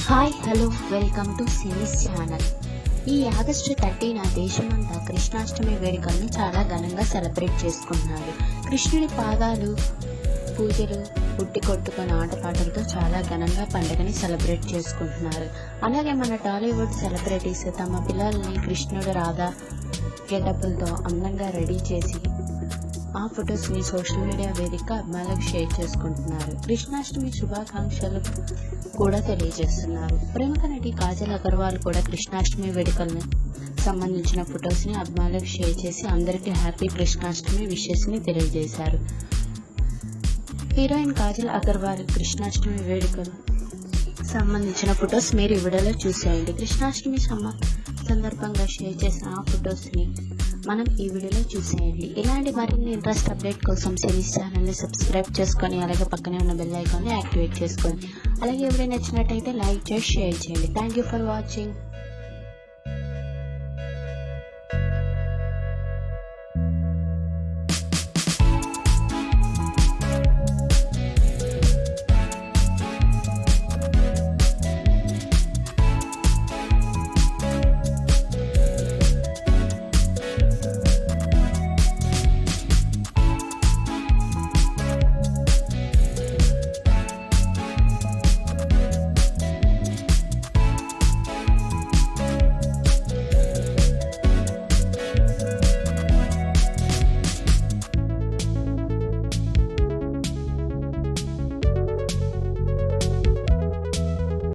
Hi hello welcome to సినీస్ channel. ఈ August 30న దేశమంతా కృష్ణాష్టమి వేడుకలను చాలా ఘనంగా సెలబ్రేట్ చేసుకుంటున్నారు. కృష్ణుడి పాదాలు పూజలు పుట్టి కొట్టుకొని ఆటపాటలతో చాలా ఘనంగా పండుగని సెలబ్రేట్ చేసుకుంటున్నారు. అలాగే మన టాలీవుడ్ సెలబ్రిటీస్ తమ పిల్లల్ని కృష్ణుడు రాధా గెటప్పులతో అందంగా రెడీ చేసి ఆ ఫొటోస్ని సోషల్ మీడియా వేదిక అభిమానులకు షేర్ చేసుకుంటున్నారు. కృష్ణాష్టమి శుభాకాంక్షలు కూడా తెలియజేస్తున్నారు. ప్రముఖ నటి కాజల్ అగర్వాల్ కూడా కృష్ణాష్టమి వేడుకలను సంబంధించిన ఫొటోస్ని అభిమానులకు షేర్ చేసి అందరికీ హ్యాపీ కృష్ణాష్టమి విషెస్ని తెలియజేశారు. హీరోయిన్ కాజల్ అగర్వాల్ కృష్ణాష్టమి వేడుకలు సంబంధించిన ఫొటోస్ మీరు ఈ వీడియోలో చూసేయండి. కృష్ణాష్టమి సందర్భంగా షేర్ చేసిన ఆ ఫొటోస్ని మనం ఈ వీడియోలో చూసేయండి. ఇలాంటి మరిన్ని ఇంట్రెస్ట్ అప్డేట్ కోసం సినీస్ ఛానల్ని సబ్స్క్రైబ్ చేసుకొని అలాగే పక్కనే ఉన్న బెల్ ఐకాన్ని యాక్టివేట్ చేసుకోండి. అలాగే ఎవరైనా నచ్చినట్టయితే లైక్ చేసి షేర్ చేయండి. Thank you for watching.